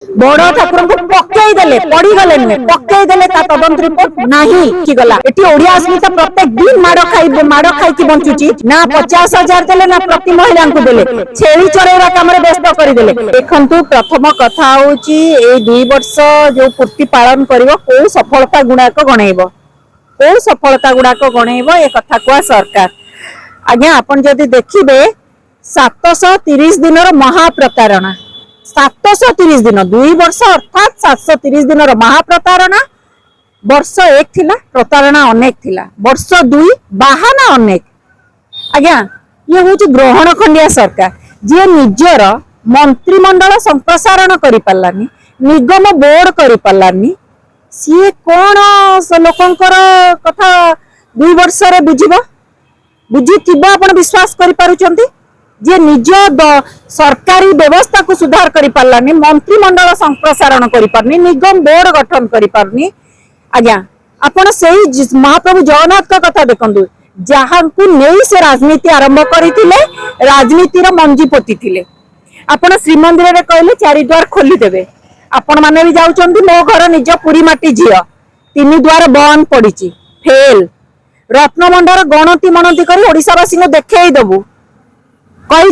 बड़ ठाकुर को पकई देले पड़ी गले नुहे पकई देले ता तदंत रिपोर्ट नाही कि गला एठी ओडिया अस्मिता प्रत्येक दिन माड़ खाई की बंचुची ना 50,000 देले ना प्रति महिला को देले छेली चरेवा काम रे व्यस्त करि देले देखंतु प्रथम कथा होची ए 2 वर्ष जो पूर्ति पालन करिवो को सफलता गुणाक गणैबो को सफलता गुणाक गणैबो ए कथा को सरकार आज्ञा आपण जदी देखिबे 730 दिन महाप्रतारणा 730 दिन 2 वर्ष अर्थात 730 दिन महाप्रतारणा वर्ष 1 थिला प्रतारणा अनेक थिला वर्ष 2 बाहाना अनेक आज्ञा ये हूँ ग्रहण खंडिया सरकार जी निजर मंत्रिमंडल संप्रसारण करि पारलानी निगम बोर्ड करि पारलानी सी कोन लोकंकर कथा 2 वर्ष रे बुझिबो बुझिथिबो आपण विश्वास करि पारुचंती जे निज सरकारी व्यवस्था को सुधार करि पारलानी मंत्रिमंडल संप्रसारण करि पारनी निगम बोर्ड गठन करि पारनी आज्ञा आपण सेही महाप्रभु जगन्नाथ का कथा देखंतु जहां को नहीं से राजनीति आरंभ करिथिले राजनीति रो मंजी पोती थिले आपण श्रीमंदिर रे कहले चारि द्वार खोली देबे आपण माने भी जाउचंती मो घर निज पुरी माटी झियो 3 द्वार बंद पड़ीची फेल रत्नभंडार गणति मनति करी ओडिसावासी को देखै दबु कही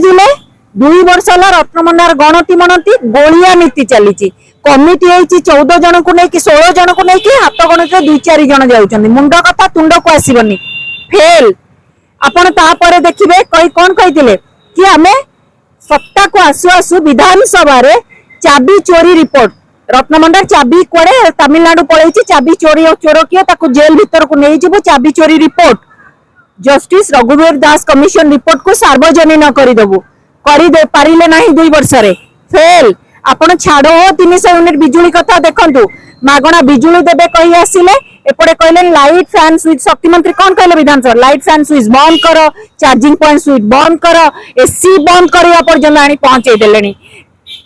2 वर्ष है रत्नभंडार गणति मनती गोलिया नीति चली कमिटी 14 जन को लेकिन 16 जन को लेकिन हाथ गणित 2-4 जन जाऊँ मुंड कथा तुंड को आसबनी फेल आपण तापर देखिए कही कौन कही कि आमे सत्ता को आसु आसु विधानसभा रे चाबी चोरी रिपोर्ट रत्नभंडार चाबी कुआडे तमिलनाडु पलैछि चाबी चोरी और चोर किए ताकू जेल भीतर को नहीं जीवो चाबी चोरी रिपोर्ट जस्टिस रघुवीर दास कमिशन रिपोर्ट को सार्वजनिक करदेबू कर पारे ना 2 वर्ष रे फेल आपण छाड़ 300 यूनिट बिजुली कथा देखंतु मागणा बिजुली देबे कही आसिले एपटे कहले लाइट फैन स्विच शक्ति मंत्री कौन कहले विधानसभा लाइट फैन स्विच बंद कर चार्जिंग पॉइंट स्विच बंद कर एसी बंद करवा पर्यंत आनी पहुंचे देलेनी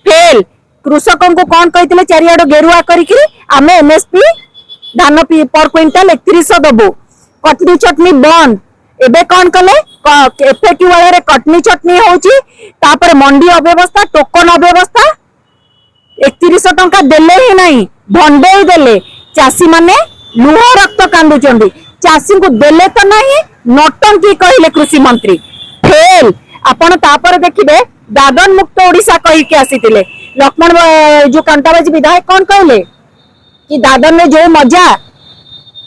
फेल कृषकों को कौन कहते चारिआड गेरुआ करिकि आमे एमएसपी धान पर क्विंटाल 3100 दबो कटनी चटनी बंद एबे कौन कले एफएक्यू वाले कटनी चटनी होची तापर मंडी अव्यवस्था टोकन अव्यवस्था 3100 टंका देले ही नहीं भंडेई देले चासी माने लुह रक्त कांदुचंदी चासी को देले तो नहीं नटंकी कहले कृषि मंत्री फेल आपण तापर देखिबे दादन मुक्त ओडिशा कहि के आसीतिले लक्ष्मण जो कंटाबाजी विधायक कौन कहले कि दादन में जो मजा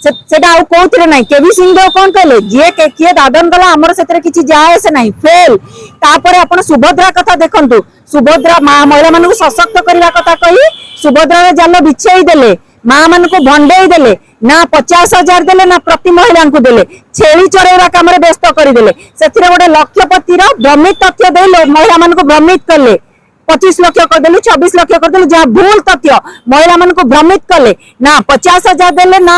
सेटा आउ कोथरे नाही केवी सिंह कौन कहले जे किए दादन गला हमर सेतरे किछि जाए से नाही फेल तापर आपण सुभद्रा कथा देखंतु सुभद्रा मां महिला मानन को सशक्त करबा कथा कही सुभद्रा रे जाल बिछेई देले मां मान को भंडेई देले ना 50,000 देले ना प्रति महिला को देले छेली चरेवा काम रे व्यस्त करि देले सेथिरे गोटे लक्षपति रो भ्रमित तथ्य देले महिला मान को भ्रमित करले 25 लाख करदेलु 26 लाख करदेलु जहाँ भूल तथ्य महिला मान को भ्रमित कले ना 50,000 देले ना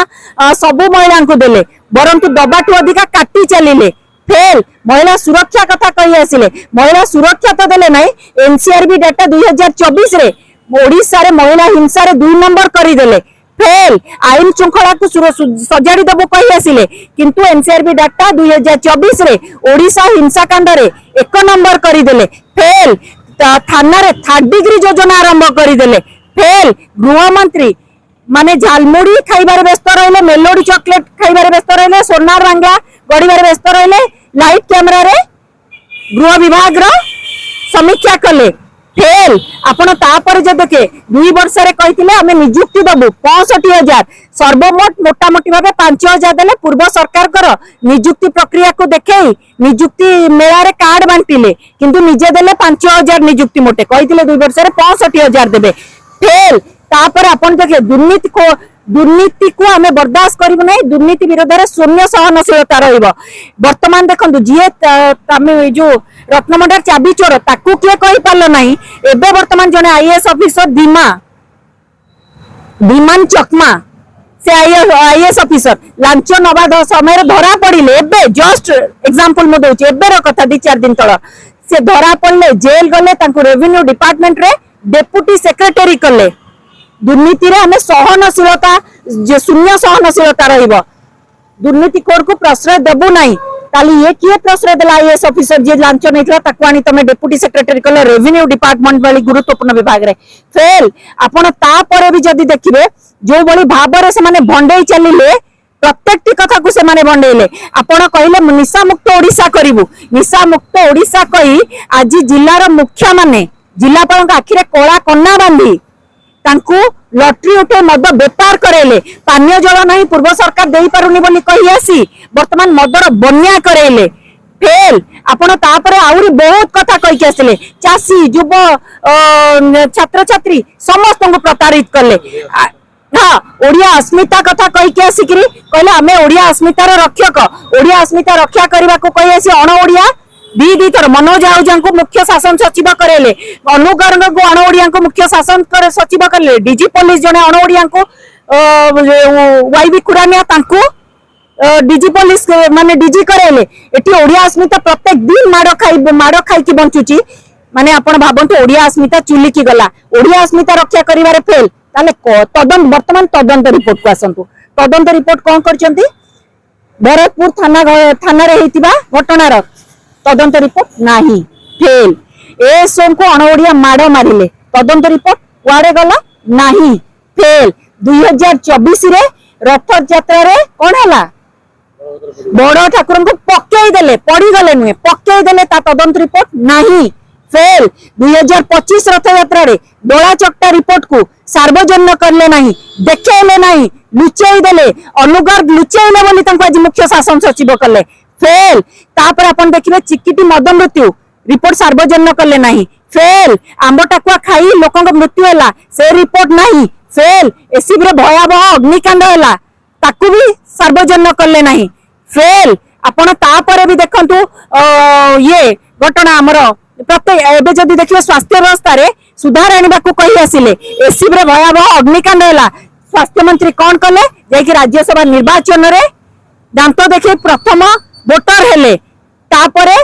सबु महिला को देले बरंतु दबाटू अधिका काटी चलिले फेल महिला सुरक्षा कथा कही आसिले महिला सुरक्षा तो देले नहीं एनसीआरबी डाटा 2024 रे ओडिशा रे महिला हिंसा रे 2 नंबर करी देले फेल आईन श्रृंखला को सजाड़ी देबो कही आसिले किंतु एनसीआरबी डाटा 2024 रे ओडिशा हिंसा कांड रे 1 नंबर करी देले फेल थाना रे 3rd डिग्री योजना आरंभ करदेले फेल गृह मंत्री माने झालमुड़ी खाइबार व्यस्त रहिले मेलोडी चॉकलेट खाइबार व्यस्त रहिले सोनार रांगा गड़ीबार व्यस्त रहिले लाइट कैमरा रे गृह विभाग रो समीक्षा कले फेल आपण तापर जे देखे 2 वर्ष रे कहिथिले हमें नियुक्ति दबु 65,000 सर्वमोट मोटा मोटी भाबे 5,000 देले पूर्व सरकार कर नियुक्ति प्रक्रिया को देखेई नियुक्ति मेला रे कार्ड बांटिले किंतु निजे देले 5,000 नियुक्ति मोटे कहिथिले 2 वर्ष रे 65,000 देबे फेल तापर आपण देखे दुर्नीति को हमें बर्दाश्त करिबो नै दुर्नीति विरोध रे शून्य सहनशीलता रहिबो वर्तमान देखंतु जे तमे जो रत्नभंडार चाबी चोर ताकू किए कहि पारलो नाही एबे वर्तमान जने आईएएस ऑफिसर विमान चकमा से आईएएस ऑफिसर लांच नवा समय धरा पड़िले एबे जस्ट एग्जांपल मो दोची एबे रो कथा 2-4 दिन तळ से धरा पड़ले जेल गले तांको रेवेन्यू डिपार्टमेंट रे डेप्यूटी सेक्रेटरी कले दुर्नीति रे हमें सहनशीलता शून्य सहनशीलता रहिबो दुर्नीति कोड को प्रश्रय देबु नाही काली ये किए प्रश्रय देला आईएएस ऑफिसर जे लांच नैथिला ताकू आनी तमे डेप्यूटी सेक्रेटरी कले रेवेन्यू डिपार्टमेंट वाली गुरुत्वपूर्ण विभाग रे फेल आपण ता परे भी जदी देखिबे जो बड़ी भाबरे से माने भंडेई चलिले प्रत्येक कथा को से माने भंडेइले आपण कहले निशा मुक्त ओडिसा करिवु निशा मुक्त ओडिसा कही आज जिल्लार मुखिया माने जिल्लापाल आखिरे कोला कन्ना बांधी तांकू लॉटरी उठे मद बेपार करेले पानीय जल नहीं पूर्व सरकार देई पारुनी बोली कही आसी वर्तमान मदर बन्या करेले फेल आपण तापरे आउरी बहुत कथा कहि के आसिले चासी युव छात्र छात्री समस्त को प्रतारित करले हाँ ओडिया अस्मिता कथा कहि के आसिकरी कहले आमे ओडिया अस्मितार रक्षक ओडिया अस्मिता रक्षा करबा को कहि आसी अण ओडिया दी थर मनोज आहूजा को मुख्य शासन सचिव करेले अनुगर्ग को अण ओडिया को मुख्य शासन सचिव करेले डीजी पुलिस जने अण ओडिया को वाईबी खुरानिया तांको डीजी पुलिस माने डीजी करेले एटी ओडिया अस्मिता प्रत्येक दिन माड़ खाई की बंचुची माने आपण भाबंतु ओडिया अस्मिता चुली की गला ओडिया अस्मिता रक्षा करिवारे फेल ताले तदंत वर्तमान तदंत रिपोर्ट को आसंतु तदंत रिपोर्ट कोन करचंती भरतपुर थाना रे हेतिबा घटनार तदंत रिपोर्ट नाही फेल ए सोम को अण ओडिया माड़ मारिले तदंत रिपोर्ट कुआडे गला नाही फेल 2024 रे रथ यात्रा रे कोन हला बड़ ठाकुर को पक्कई देले पड़ी गले नुहे पक्कई देले ता तदंत रिपोर्ट नाही फेल 2025 रथ यात्रा रे डोला चकटा रिपोर्ट को सार्वजनिक करले नाही देखेले नाही लुचेई देले अनुगर्ग लुचेइले बोली तंको आज मुख्य शासन सचिव कले फेल तापर अपन देखिबे चिकिटी मद मृत्यु रिपोर्ट सार्वजनिक करले नाही फेल आंब टाकुआ खाई लोकन मृत्यु हैला से रिपोर्ट नाही फेल एसीबी रे भयावह अग्निकांड हैला ताकू भी सार्वजनिक करले नाही फेल आपण तापर भी देखंतु ये घटना हमर प्रत्येक एबे जदी देखिबे स्वास्थ्य व्यवस्था रे सुधार आनिबा को कहि आसिले एसीबी रे भयावह अग्निकांड हैला स्वास्थ्य मंत्री कोन कले जे कि राज्यसभा निर्वाचन रे दांत देखि प्रथम वोटर हेले तापरे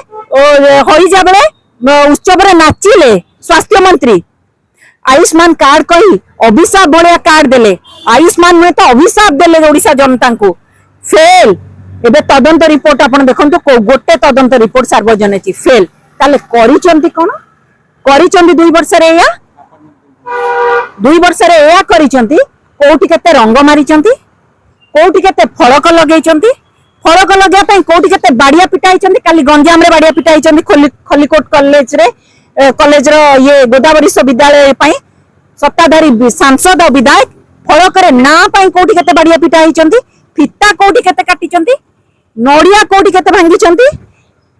होई जाबे उत्सव रे नाचिले स्वास्थ्य मंत्री आयुष्मान कार्ड कही अभिशाप भलिया कार्ड देले आयुष्मान में तो अभिशाप देले ओडिशा जनता को फेल एबे तदंत रिपोर्ट आपण देखंतु गोटे तदंत रिपोर्ट सार्वजनिक फेल ताले करिचंती कोन करिचंती 2 वर्ष रे या 2 वर्ष रे या करिचंती कोठी केते रंग मारिचंती कोठी केते फलक लगेइचंती फलक लगे पई कोठी केते बाडिया पिटाइचंती काली गंजाम रे बाडिया पिटाइचंती खलीकोट कॉलेज रे कॉलेज रो ये गोदावरी विश्वविद्यालय पई सत्ताधारी सांसद विधायक फलक रे ना पई कोठी केते बाडिया पिटाइचंती फिता कोठी केते काटिचंती नोडिया कोठी केते भांगीचंती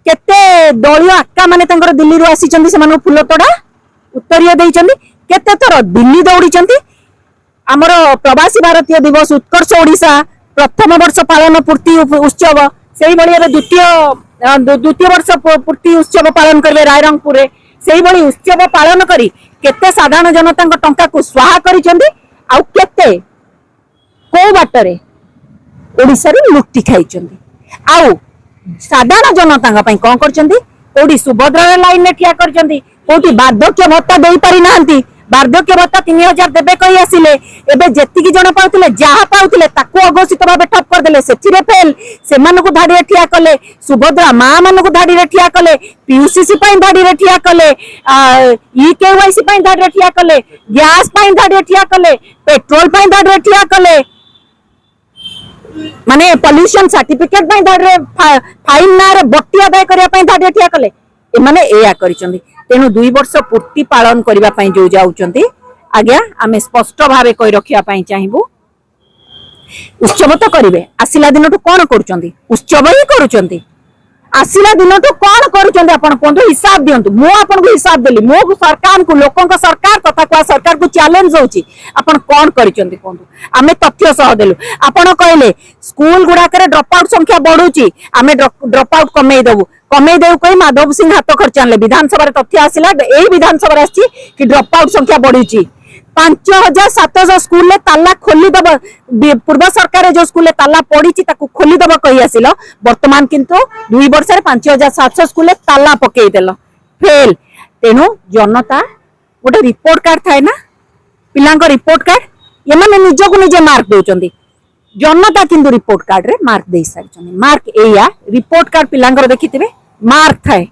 केते दलियो आक्का माने तंकर दिल्ली रो आसीचंती से मानो फुल तोडा उत्तरीय देइचंती केते थर दिल्ली दौड़ीचंती हमर प्रवासी भारतीय दिवस उत्कर्ष ओडिशा प्रथम वर्ष पालन पूर्ति उत्सव सेही बळी एबे द्वितीय वर्ष पूर्ति उत्सव पालन करबे रायरंगपुर रे सेही बळी उत्सव पालन करी केते साधारण जनता टंका को स्वाहा करिचंती आ केते को बाटरे ओडिसा रे लुटी खाइचंती आ साधारण जनता पई कोन करचंती कोडी सुभद्रा लाइन ने ठिया करचंती कोटी वार्धक्य भत्ता देई पारि नांती वार्धक्य भत्ता 3000 देबे कहि आसिले एबे जेतिकी जण पाउतिले जहा पाउतिले ताको अघोषित भाबे ठप कर देले सेथिरे फेल से मानको धाडी ठिया कले सुभद्रा मां मानको धाडी रे ठिया कले पीयूसीसी पई धाडी रे ठिया कले ई केवाईसी पई धाडी रे ठिया कले गैस पई धाडी रे ठिया कले पेट्रोल पई धाडी रे ठिया कले माने पोल्यूशन सर्टिफिकेट पई धाडी रे फाइन ना रे बट्टी आदाय करिया पई धाडी रे ठिया कले ए माने एया करिचंदी तेणु 2 वर्ष पूर्ति पालन करबा पई जो जाउचंती आज्ञा आमे स्पष्ट भावे कहि रखिया पई चाहिबू उत्सव तो करिवे आसिला दिन तो कोन करूचंती उत्सव ही करूचंती आसिला दिन तो कोन करूचंती आपण कोंतो हिसाब दियंतु मो आपण को हिसाब देली मो सरकार को लोकन का सरकार तथा को सरकार को चैलेंज होची आपण कोन करूचंती कोंतो आमे तथ्य सह देलु आपण कहले स्कूल गुडा करे ड्रॉप आउट संख्या बढ़ुची आमे ड्रॉप आउट कमेई देउ कही माधव सिंह हाथ खर्च आनले विधानसभा तथ्य आसिला एई विधानसभा आछि कि ड्रॉप आउट संख्या बढ़ुची 5700 स्कूल ले ताला खोली दब पूर्व सरकार जो स्कूल ले ताला पड़ी ताकू खोली दब कही आसिल वर्तमान किंतु 2 वर्ष रे 5700 स्कूल ले ताला पकई देल फेल तेनु जनता गोटे रिपोर्ट कार्ड थाए ना पिलांको रिपोर्ट कार्ड ये माने निज को निजे मार्क दउचंदी जनता किंतु रिपोर्ट कार्ड रे मार्क दे सारी मार्क एया रिपोर्ट कार्ड पिलांकर देखिथिबे मार्क थाए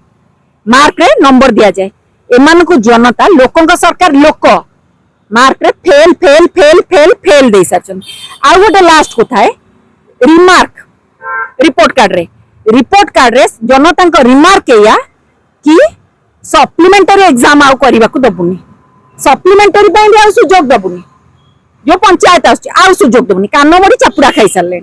मार्क रे नंबर दिया जाए एमान को जनता लोकों का सरकार लोक मार्क रे फेल फेल फेल फेल फेल दे सारी आ गोटे लास्ट को थाए रिमार्क रिपोर्ट कार्ड रे जनता को रिमार्क एया कि सप्लीमेंटरी एग्जाम आउ करबा को दबुनी सप्लीमेंटरी पे भी आउ सुजोग दबुनी जो पंचायत आउ सुजोग दबुनी कान बड़ी चापुड़ा खाई सारे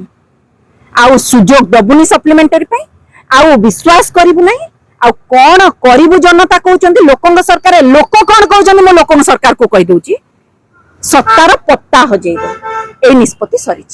आउ सुजोग दबुनी सप्लीमेंटरी पे आउ विश्वास करिबु नहीं आउ कौन करिबु जनता कहउचंदी लोकंग सरकार लोक कौन कहउचंदी मो लोकंग सरकार को कहि दउची सत्तार पत्ता हो जाई ए निष्पत्ति सरी।